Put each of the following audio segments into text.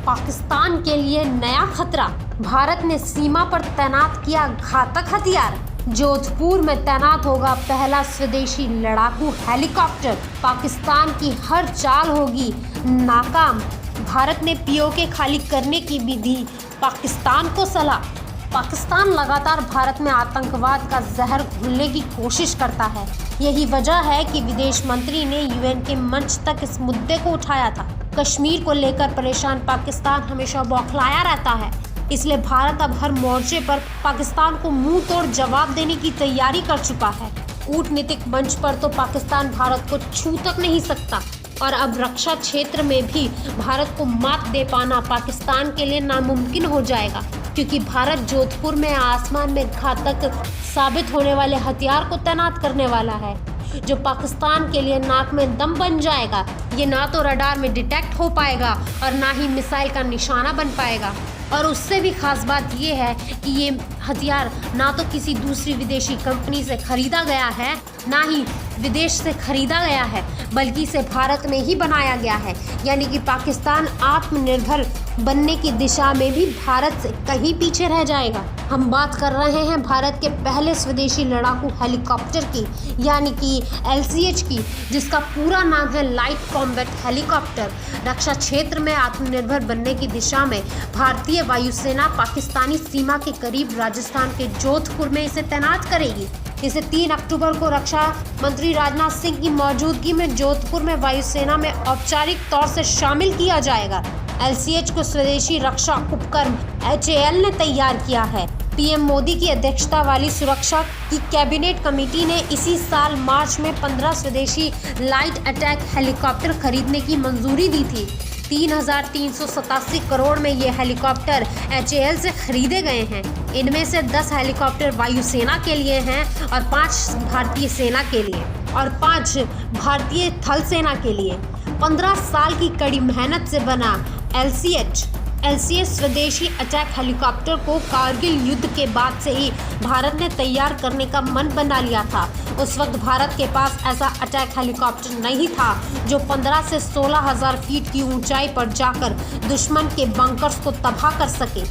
पाकिस्तान के लिए नया खतरा। भारत ने सीमा पर तैनात किया घातक हथियार। जोधपुर में तैनात होगा पहला स्वदेशी लड़ाकू हेलीकॉप्टर। पाकिस्तान की हर चाल होगी नाकाम। भारत ने पीओके खाली करने की भी दी पाकिस्तान को सलाह। पाकिस्तान लगातार भारत में आतंकवाद का जहर घोलने की कोशिश करता है। यही वजह है कि विदेश मंत्री ने यूएन के मंच तक इस मुद्दे को उठाया था। कश्मीर को लेकर परेशान पाकिस्तान हमेशा बौखलाया रहता है, इसलिए भारत अब हर मोर्चे पर पाकिस्तान को मुंह तोड़ जवाब देने की तैयारी कर चुका है। कूटनीतिक मंच पर तो पाकिस्तान भारत को छू तक नहीं सकता और अब रक्षा क्षेत्र में भी भारत को मात दे पाना पाकिस्तान के लिए नामुमकिन हो जाएगा, क्योंकि भारत जोधपुर में आसमान में घातक साबित होने वाले हथियार को तैनात करने वाला है, जो पाकिस्तान के लिए नाक में दम बन जाएगा। ये ना तो रडार में डिटेक्ट हो पाएगा और ना ही मिसाइल का निशाना बन पाएगा। और उससे भी खास बात ये है कि ये हथियार ना तो किसी दूसरी विदेशी कंपनी से खरीदा गया है, ना ही विदेश से खरीदा गया है, बल्कि इसे भारत में ही बनाया गया है। यानी कि पाकिस्तान आत्मनिर्भर बनने की दिशा में भी भारत से कहीं पीछे रह जाएगा। हम बात कर रहे हैं भारत के पहले स्वदेशी लड़ाकू हेलीकॉप्टर की, यानी कि LCH की, जिसका पूरा नाम है लाइट कॉम्बैट हेलीकॉप्टर। रक्षा क्षेत्र में आत्मनिर्भर बनने की दिशा में भारतीय वायुसेना पाकिस्तानी सीमा के करीब राजस्थान के जोधपुर में इसे तैनात करेगी। इसे 3 अक्टूबर को रक्षा मंत्री राजनाथ सिंह की मौजूदगी में जोधपुर में वायुसेना में औपचारिक तौर से शामिल किया जाएगा। LCH को स्वदेशी रक्षा उपक्रम HAL ने तैयार किया है। पीएम मोदी की अध्यक्षता वाली सुरक्षा की कैबिनेट कमेटी ने इसी साल मार्च में 15 स्वदेशी लाइट अटैक हेलीकॉप्टर खरीदने की मंजूरी दी थी। 3,387 करोड़ में ये हेलीकॉप्टर HAL से खरीदे गए हैं। इनमें से 10 हेलीकॉप्टर वायुसेना के लिए हैं और 5 भारतीय सेना के लिए और 5 भारतीय थल सेना के लिए। 15 साल की कड़ी मेहनत से बना LCH स्वदेशी अटैक हेलीकॉप्टर को कारगिल युद्ध के बाद से ही भारत ने तैयार करने का मन बना लिया था। उस वक्त भारत के पास ऐसा अटैक हेलीकॉप्टर नहीं था जो 15 से 16,000 फीट की ऊंचाई पर जाकर दुश्मन के बंकर्स को तबाह कर सके।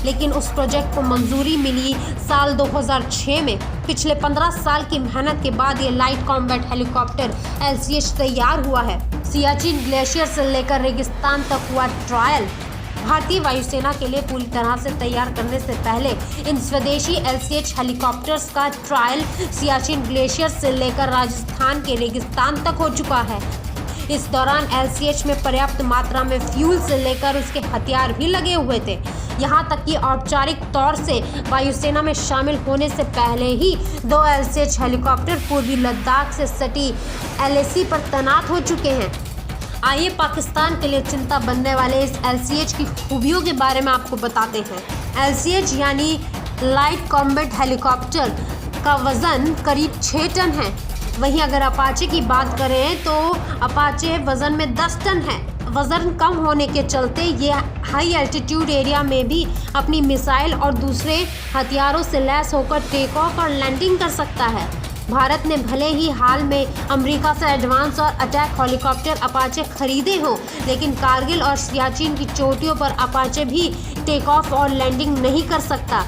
लेकिन उस प्रोजेक्ट को मंजूरी मिली साल 2006 में। पिछले 15 साल की मेहनत के बाद ये लाइट कॉम्बैट हेलीकॉप्टर LCH तैयार हुआ है। सियाचिन ग्लेशियर से लेकर रेगिस्तान तक हुआ ट्रायल। भारतीय वायुसेना के लिए पूरी तरह से तैयार करने से पहले इन स्वदेशी LCH हेलीकॉप्टर्स का ट्रायल सियाचिन ग्लेशियर से लेकर राजस्थान के रेगिस्तान तक हो चुका है। इस दौरान LCH में पर्याप्त मात्रा में फ्यूल से लेकर उसके हथियार भी लगे हुए थे। यहाँ तक कि औपचारिक तौर से वायुसेना में शामिल होने से पहले ही 2 LCH हेलीकॉप्टर पूर्वी लद्दाख से सटी LAC पर तैनात हो चुके हैं। आइए पाकिस्तान के लिए चिंता बनने वाले इस LCH की खूबियों के बारे में आपको बताते हैं। LCH यानी लाइट कॉम्बैट हेलीकॉप्टर का वज़न करीब 6 टन है। वहीं अगर अपाचे की बात करें तो अपाचे वज़न में 10 टन है। वज़न कम होने के चलते ये हाई एल्टीट्यूड एरिया में भी अपनी मिसाइल और दूसरे हथियारों से लैस होकर टेक ऑफ और लैंडिंग कर सकता है। भारत ने भले ही हाल में अमेरिका से एडवांस और अटैक हेलीकॉप्टर अपाचे खरीदे हों, लेकिन कारगिल और सियाचिन की चोटियों पर अपाचे भी टेक ऑफ और लैंडिंग नहीं कर सकता।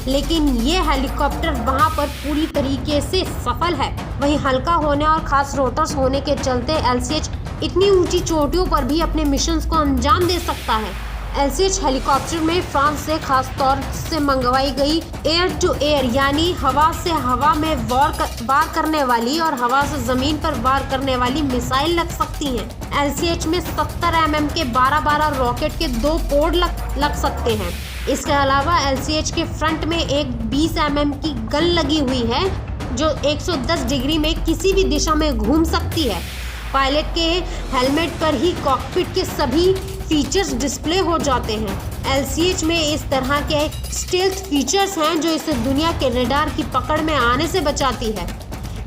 लेकिन ये हेलीकॉप्टर वहां पर पूरी तरीके से सफल है। वहीं हल्का होने और खास रोटर्स होने के चलते LCH इतनी ऊंची चोटियों पर भी अपने मिशंस को अंजाम दे सकता है। LCH हेलीकॉप्टर में फ्रांस से खास तौर से मंगवाई गई एयर टू एयर यानी हवा से हवा में वार करने वाली और हवा से जमीन पर वार करने वाली मिसाइल लग सकती हैं। LCH में 70 mm के 12-12 रॉकेट के 2 पोर्ट लग सकते हैं। इसके अलावा LCH के फ्रंट में एक 20 mm की गन लगी हुई है जो 110 डिग्री में किसी भी दिशा में घूम सकती है। पायलट के हेलमेट पर ही कॉकपिट के सभी फीचर्स डिस्प्ले हो जाते हैं। LCH में इस तरह के स्टेल्थ फीचर्स हैं जो इसे दुनिया के रडार की पकड़ में आने से बचाती है।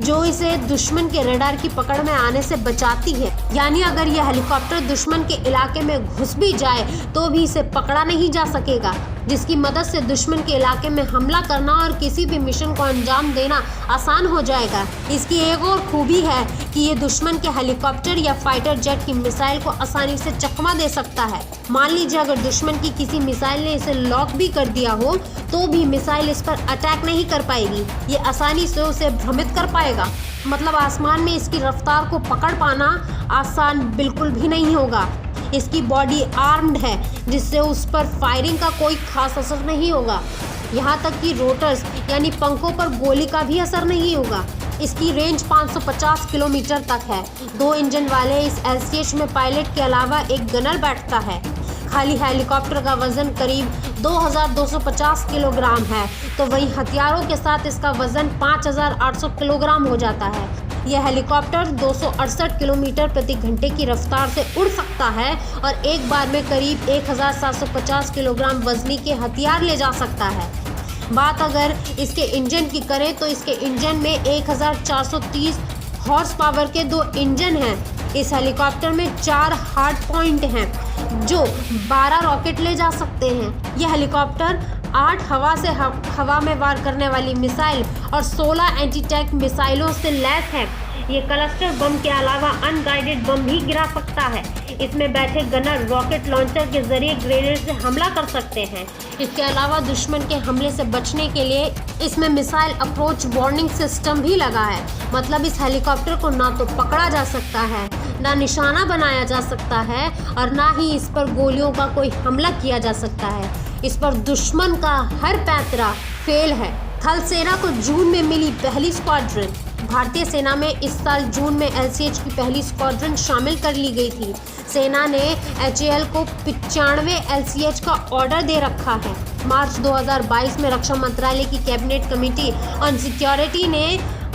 जो इसे दुश्मन के रडार की पकड़ में आने से बचाती है। यानी अगर यह हेलीकॉप्टर दुश्मन के इलाके में घुस भी जाए तो भी इसे पकड़ा नहीं जा सकेगा, जिसकी मदद से दुश्मन के इलाके में हमला करना और किसी भी मिशन को अंजाम देना आसान हो जाएगा। इसकी एक और खूबी है कि ये दुश्मन के हेलीकॉप्टर या फाइटर जेट की मिसाइल को आसानी से चकमा दे सकता है। मान लीजिए अगर दुश्मन की किसी मिसाइल ने इसे लॉक भी कर दिया हो तो भी मिसाइल इस पर अटैक नहीं कर पाएगी। ये आसानी से उसे भ्रमित कर पाएगा। मतलब आसमान में इसकी रफ्तार को पकड़ पाना आसान बिल्कुल भी नहीं होगा। इसकी बॉडी आर्म्ड है, जिससे उस पर फायरिंग का कोई खास असर नहीं होगा। यहाँ तक कि रोटर्स यानी पंखों पर गोली का भी असर नहीं होगा। इसकी रेंज 550 किलोमीटर तक है। 2 इंजन वाले इस LCH में पायलट के अलावा एक गनर बैठता है। खाली हेलीकॉप्टर का वजन करीब 2250 किलोग्राम है, तो वहीं हथियारों के साथ इसका वजन 5800 किलोग्राम हो जाता है। यह हेलीकॉप्टर 268 किलोमीटर प्रति घंटे की रफ्तार से उड़ सकता है और एक बार में करीब 1750 किलोग्राम वजनी के हथियार ले जा सकता है। बात अगर इसके इंजन की करें तो इसके इंजन में 1430 हॉर्स पावर के 2 इंजन हैं। इस हेलीकॉप्टर में 4 हार्ड पॉइंट हैं जो 12 रॉकेट ले जा सकते हैं। यह हेलीकॉप्टर 8 हवा में वार करने वाली मिसाइल और 16 एंटी टैंक मिसाइलों से लैस है। ये क्लस्टर बम के अलावा अनगाइडेड बम भी गिरा सकता है। इसमें बैठे गनर रॉकेट लॉन्चर के जरिए ग्रेनेड से हमला कर सकते हैं। इसके अलावा दुश्मन के हमले से बचने के लिए इसमें मिसाइल अप्रोच वार्निंग सिस्टम भी लगा है। मतलब इस हेलीकॉप्टर को ना तो पकड़ा जा सकता है, ना निशाना बनाया जा सकता है और ना ही इस पर गोलियों का कोई हमला किया जा सकता है। इस पर दुश्मन का हर पैंतरा फेल है। थल सेना को जून में मिली पहली स्क्वाड्रन। भारतीय सेना में इस साल जून में LCH की पहली स्क्वाड्रन शामिल कर ली गई थी। सेना ने HAL को 95 LCH का ऑर्डर दे रखा है। मार्च 2022 में रक्षा मंत्रालय की कैबिनेट कमेटी ऑन सिक्योरिटी ने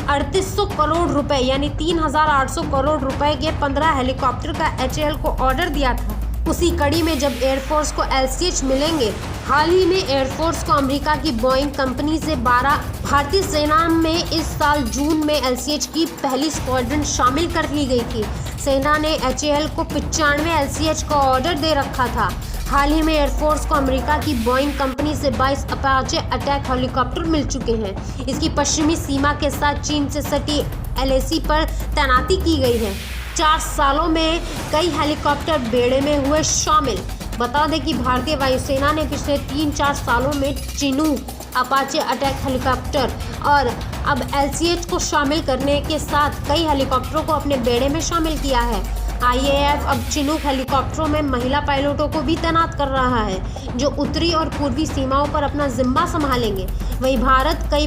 3800 करोड़ रुपए यानी 3800 करोड़ रुपए के 15 हेलीकॉप्टर का HAL को ऑर्डर दिया था। उसी कड़ी में जब एयरफोर्स को LCH मिलेंगे। हाल ही में एयरफोर्स को अमेरिका की बोइंग कंपनी से 12 भारतीय सेना में इस साल जून में LCH की पहली स्क्वाड्रन शामिल कर ली गई थी। सेना ने HAL को 95 LCH का ऑर्डर दे रखा था। हाल ही में एयरफोर्स को अमेरिका की बोइंग कंपनी से 22 अपाचे अटैक हेलीकॉप्टर मिल चुके हैं। इसकी पश्चिमी सीमा के साथ चीन से सटी LAC पर तैनाती की गई है। 4 सालों में कई हेलीकॉप्टर बेड़े में हुए शामिल। बता दें कि भारतीय वायुसेना ने पिछले 3-4 सालों में चिनूक, अपाचे अटैक हेलीकॉप्टर और अब LCH को शामिल करने के साथ कई हेलीकॉप्टरों को अपने बेड़े में शामिल किया है। IAF अब चिनूक हेलीकॉप्टरों में महिला पायलटों को भी तैनात कर रहा है, जो उत्तरी और पूर्वी सीमाओं पर अपना जिम्मा संभालेंगे। वहीं भारत कई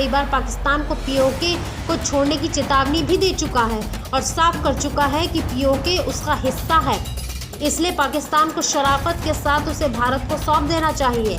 बार पाकिस्तान को POK को छोड़ने की चेतावनी भी दे चुका है और साफ कर चुका है कि POK उसका हिस्सा है, इसलिए पाकिस्तान को शराफत के साथ उसे भारत को सौंप देना चाहिए।